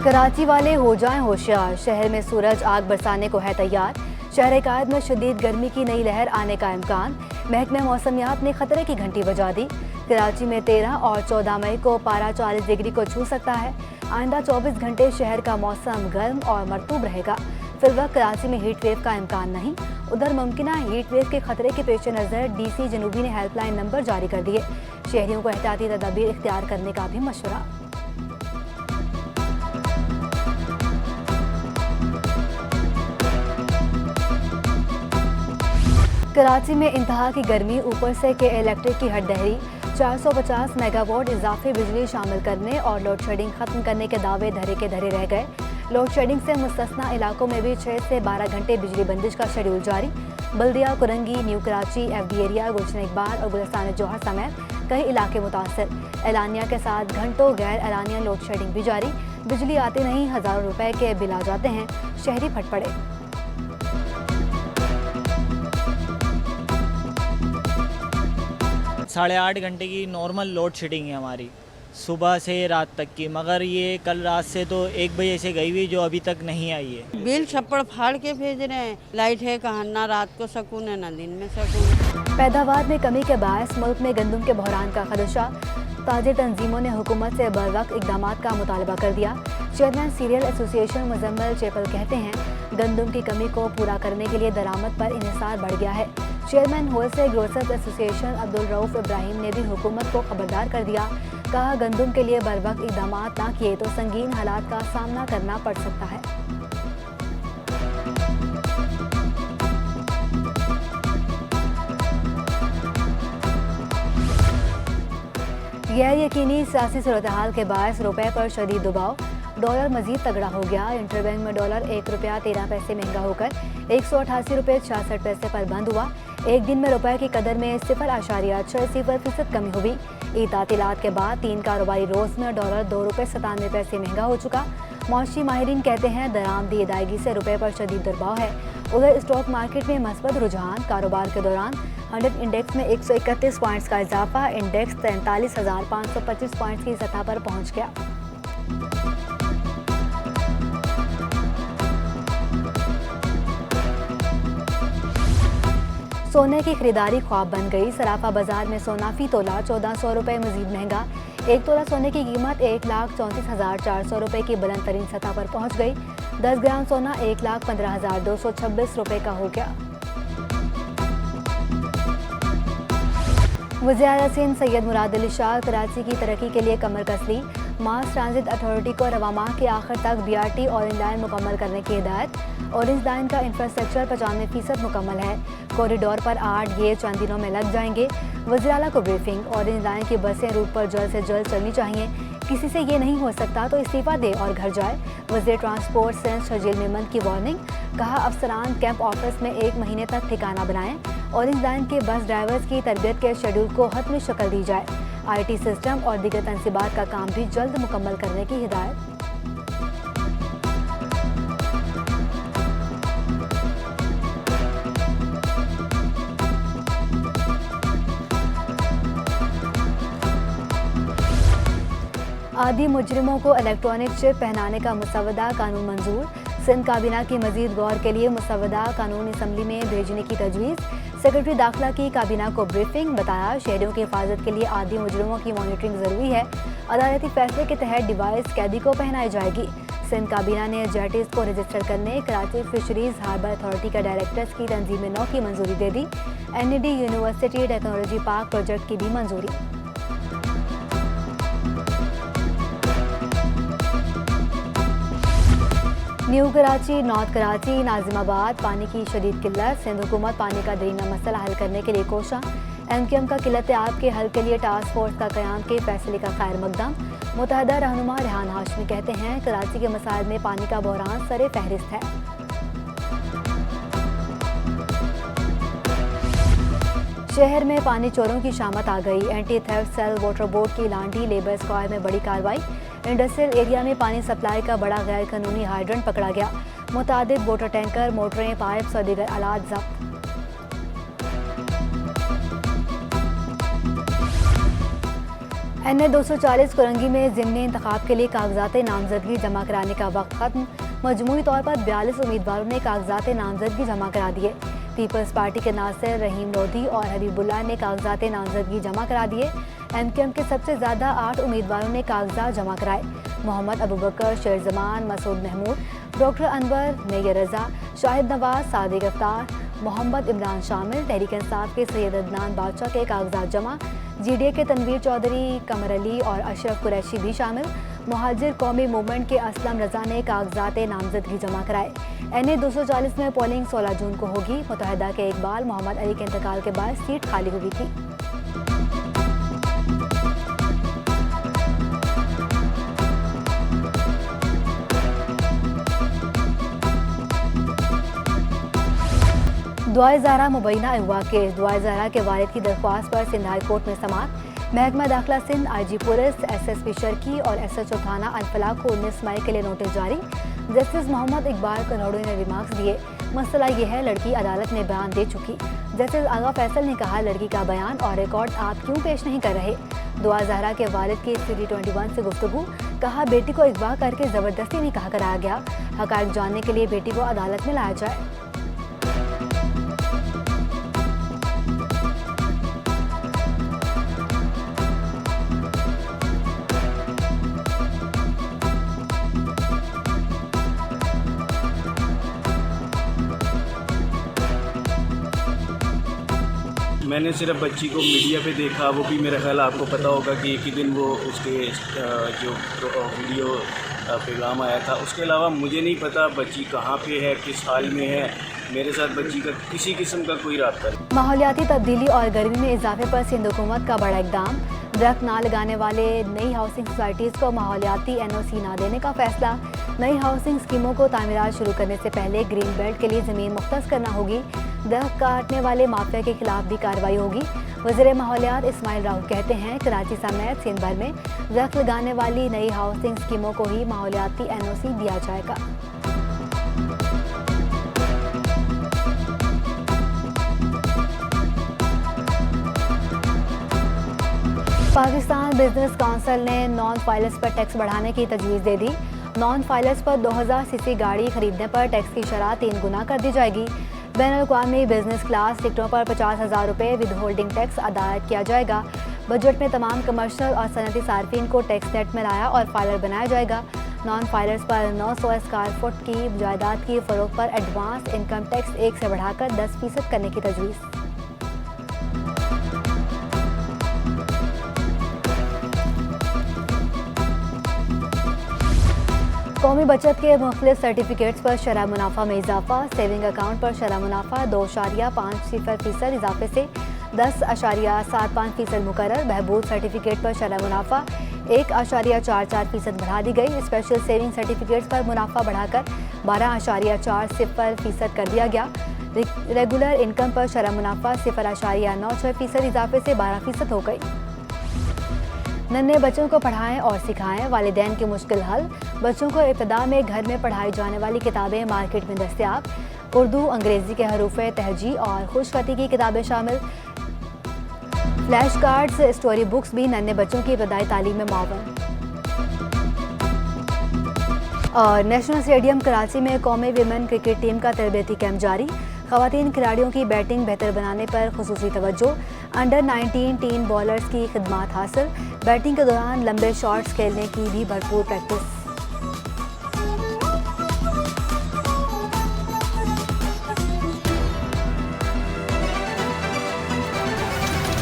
कराची वाले हो जाएं होशियार, शहर में सूरज आग बरसाने को है तैयार। शहर कायद में शदीद गर्मी की नई लहर आने का इम्कान, महकमे मौसमियात ने खतरे की घंटी बजा दी। कराची में 13 और 14 मई को पारा 40 डिग्री को छू सकता है। आइंदा 24 घंटे शहर का मौसम गर्म और मरतूब रहेगा। फिलहाल कराची में हीट वेव का इम्कान नहीं। उधर मुमकिन हीट वेव के खतरे के पेश नज़र DC जनूबी ने हेल्पलाइन नंबर जारी कर दिए। शहरियों को एहतियाती तदाबीर इख्तियार करने का भी मशवरा। कराची में इंतहा की गर्मी, ऊपर से के इलेक्ट्रिक की हटदहरी, 450 मेगावाट इजाफी बिजली शामिल करने और लोड शेडिंग खत्म करने के दावे धरे के धरे रह गए। लोड शेडिंग से मुस्तस्ना इलाकों में भी 6 से 12 घंटे बिजली बंदिश का शेड्यूल जारी। Baldia, Korangi, new Karachi, FD area, Gulshan Iqbal और गुलिस्तान जौहर समेत कई इलाके मुतासर। एलानिया के साथ घंटों गैर एलानिया लोड शेडिंग भी जारी। बिजली आते नहीं हज़ारों रुपए के बिल आ जाते हैं, शहरी फट पड़े। 8.5 घंटे की नॉर्मल लोड शेडिंग है हमारी, सुबह से रात तक की। मगर ये कल रात से तो 1 बजे से गई हुई, जो अभी तक नहीं आई है। बिल छप्पड़ फाड़ के भेज रहे हैं। लाइट है कहाँ, ना रात को सुकून है ना दिन में सुकून। पैदावार में कमी के बायस मुल्क में गंदम के बहरान का खदशा। ताजिर तंजीमों ने हुकूमत से बरवक्त इकदाम का मुतालबा कर दिया। Chairman serial association Muzammil chapel कहते हैं, गंदम की कमी को पूरा करने के लिए दरामद पर इन्हिसार बढ़ गया है। Chairman wholesale grocers association Abdul Rauf Ibrahim ने भी हुकूमत को खबरदार कर दिया। कहा, गंदम के लिए बरवक्त इकदाम ना किए तो संगीन हालात का सामना करना पड़ सकता है। गैर यकीनी सियासी सूरत हाल के बायस रुपए पर शदीद दबाव। डॉलर मजीद तगड़ा हो गया। इंटरबैंक में डॉलर 1 रुपया 13 पैसे महंगा होकर 188 रुपये 66 पैसे पर बंद हुआ। एक दिन में रुपए की कदर में 0.60% कमी हुई। ईद तातीलात के बाद 3 कारोबारी रोज में डॉलर 2 रुपये 97 पैसे महंगा हो चुका। मौशी माहिरीन कहते हैं, दरामदी अदायगी से रुपए पर शदीद दबाव है। उधर स्टॉक मार्केट में मस्बत रुझान। कारोबार के दौरान 100 इंडेक्स में 131 पॉइंट्स का इजाफा। इंडेक्स 43,525 पॉइंट्स की सतह पर पहुंच गया। सोने की खरीदारी ख्वाब बन गई। सराफा बाजार में सोना फी तोला 1400 रुपये मजीद महंगा। 1 तोला सोने की कीमत 1,34,400 रुपये की बुलंद तरीन सतह पर पहुंच गई। 10 ग्राम सोना 1,15,226 रुपये का हो गया। वज़ीर सिंध सैयद मुराद अली शाह कराची की तरक्की के लिए कमर कस ली। मास ट्रांजिट अथॉरिटी को रवा माह के आखिर तक BRT ऑरेंज लाइन मुकम्मल करने की हिदायत। ऑरेंज लाइन का इंफ्रास्ट्रक्चर 95% मुकम्मल है। कॉरिडोर पर 8 गेट चंद दिनों में लग जाएंगे। वज़ीर आला को ब्रीफिंग। ऑरेंज लाइन की बसें रूट पर जल्द से जल्द चलनी चाहिए। किसी से ये नहीं हो सकता तो इस्तीफा दे और घर जाए। वज़ीर ट्रांसपोर्ट सिंध शजील मेमन की वार्निंग। कहा, अफसरान कैंप ऑफिस में 1 महीने तक ठिकाना बनाएं। ऑरेंज लाइन के बस ड्राइवर्स की तरबियत के शेड्यूल को हतमी शक्ल दी जाए। IT सिस्टम और दीगर तनसीबात का काम भी जल्द मुकम्मल करने की हिदायत। आदि मुजरिमों को इलेक्ट्रॉनिक चिप पहनाने का मुसवदा कानून मंजूर। सिंध काबीना की मजीद गौर के लिए मुसवदा कानून असम्बली में भेजने की तजवीज़। सेक्रेटरी दाखिला की काबीना को ब्रीफिंग। बताया, शहरियों की हिफाजत के लिए आदि मुजरिमों की मॉनिटरिंग ज़रूरी है। अदालती फैसले के तहत डिवाइस कैदी को पहनाई जाएगी। सिंध काबीना ने जेटिस को रजिस्टर करने कराची फिशरीज हार्बर अथॉरिटी के डायरेक्टर्स की तंजीम नौ की मंजूरी दे दी। NED university technology park project की भी मंजूरी। न्यू कराची, नॉर्थ कराची, नाजिमाबाद पानी की शदीद किल्लत। सिंध हुकूमत पानी का दरीना मसला हल करने के लिए कोशा। MQM का किल्लत आब के हल के लिए टास्क फोर्स का क़याम के फैसले का खैर मकदम। मुतहदा रहनुमा रेहान हाशमी कहते हैं, कराची के मसाइल में पानी का बहरान सरे फहरिस्त है। शहर में पानी चोरों की शामत आ गई। Anti theft cell water board की लांडी लेबर स्क्वायर में बड़ी कार्रवाई। इंडस्ट्रियल एरिया में पानी सप्लाई का बड़ा गैर कानूनी हाइड्रेंट पकड़ा गया। मुतादिद वाटर टैंकर, मोटरें, पाइप्स और दीगर आलात जब्त। NA 240 कुरंगी में ज़िमनी इंतखाब के लिए कागजात नामजदगी जमा कराने का वक्त खत्म। मजमूई तौर पर 42 उम्मीदवारों ने कागजात नामजदगी जमा करा दिए। पीपल्स पार्टी के नासिर रहीम लोधी और हबीबुल्लाह ने कागजात नामजदगी जमा करा दिए। MQM के सबसे ज़्यादा 8 उम्मीदवारों ने कागजात जमा कराए। मोहम्मद अबूबकर, शेर जमान, मसूद महमूद, डॉक्टर अनवर, नैयर रज़ा, शाहिद नवाज, सादिक अफ्तार, मोहम्मद इमरान शामिल। तहरीक इंसाफ के सैयद अदनान बादशाह के कागजात जमा। GDA के तनवीर चौधरी, कमर अली और अशरफ कुरैशी भी शामिल। मुहाजिर कौमी मूवमेंट के असलम रजा ने कागजात नामजदगी जमा कराए। NA 240 में पोलिंग 16 जून को होगी। मुतहदा के इकबाल मोहम्मद अली के इंतकाल के बाद सीट खाली हुई थी। दुआए ज़हरा मुबैना अगवा केस। दुआए ज़हरा के वालिद की दरख्वास्त पर सिंध हाई कोर्ट में समाअत। महकमा दाखिला सिंध, IG पुलिस, SSP शर्की और SHO थाना अनफला को 19 मई के लिए नोटिस जारी। जस्टिस मोहम्मद इकबाल करोड़ों ने रिमार्क्स दिए। मसला ये है, लड़की अदालत में बयान दे चुकी। जस्टिस आगा फैसल ने कहा, लड़की का बयान और रिकॉर्ड आप क्यों पेश नहीं कर रहे। दुआ ज़हरा के वालिद की CD21 से गुफ्तगू। कहा, बेटी को अगवा करके ज़बरदस्ती निकाह कराया गया। हक़ाइक़ जानने के लिए बेटी को अदालत में लाया जाए। मैंने सिर्फ बच्ची को मीडिया पे देखा, वो भी मेरा ख्याल आपको पता होगा कि एक ही दिन वो उसके जो वीडियो पैगाम आया था। उसके अलावा मुझे नहीं पता बच्ची कहाँ पे है, किस हाल में है। मेरे साथ बच्ची का किसी किस्म का कोई राब्ता नहीं। माहौलियाती तब्दीली और गर्मी में इजाफे पर सिंध हुकूमत का बड़ा इक़दाम। दरख्त ना लगाने वाले नई हाउसिंग सोसाइटीज़ को माहौलियाती NOC ना देने का फैसला। नई हाउसिंग स्कीमों को तामीरात शुरू करने से पहले ग्रीन बेल्ट के लिए ज़मीन मुख्तस करना होगी। दरख्त काटने वाले माफिया के खिलाफ भी कार्रवाई होगी। वज़ीर माहौलियात इस्माइल राउत कहते हैं, कराची समेत सिंध भर में दरख्त लगाने वाली नई हाउसिंग स्कीमों को ही माहौलियाती NOC दिया जाएगा। पाकिस्तान बिजनेस काउंसिल ने नॉन फाइलर्स पर टैक्स बढ़ाने की तजवीज़ दे दी। नॉन फाइलर्स पर 2000 सीसी गाड़ी खरीदने पर टैक्स की शरह 3 गुना कर दी जाएगी। बैनुल-अक़वामी बिजनेस क्लास टिकटों पर 50,000 रुपये विद होल्डिंग टैक्स अदा किया जाएगा। बजट में तमाम कमर्शियल और सनती सार्फिन को टैक्स नेट में लाया और फाइलर बनाया जाएगा। नॉन फाइलर्स पर 900 स्क्वायर फुट की जायदाद की फ़रोख्त पर एडवांस इनकम टैक्स 1 से बढ़ाकर 10% करने की तजवीज़। कौमी बचत के मुख्तलिफ सर्टिफिकेट्स पर शरह मुनाफा में इजाफा। सेविंग अकाउंट पर शरह मुनाफा 2.50% इजाफे से 10.75% मुकर्रर। बहबूद सर्टिफिकेट पर शरह मुनाफा 1.44% बढ़ा दी गई। स्पेशल सेविंग सर्टिफिकेट्स पर मुनाफा बढ़ाकर 12.40% कर दिया गया। रेगुलर इनकम पर शरह मुनाफा 0.96% इजाफे से 12% हो गई। नन्हे बच्चों को पढ़ाएं और सिखाएं, वालिदैन की मुश्किल हल। बच्चों को इब्तिदा में घर में पढ़ाई जाने वाली किताबें मार्केट में दस्तयाब। उर्दू, अंग्रेज़ी के हरूफ़े तहजी और खुशखती की किताबें शामिल। फ्लैश कार्ड्स, स्टोरी बुक्स भी नन्हे बच्चों की इब्तदाई तालीम में मुआवन। और नेशनल स्टेडियम कराची में कौमी विमेन क्रिकेट टीम का तरबियती कैंप जारी। ख़वातीन खिलाड़ियों की बैटिंग बेहतर बनाने पर खुसूसी तवज्जो। अंडर 19 टीम बॉलर्स की खिदमात हासिल। बैटिंग के दौरान लंबे शॉट्स खेलने की भी भरपूर प्रैक्टिस।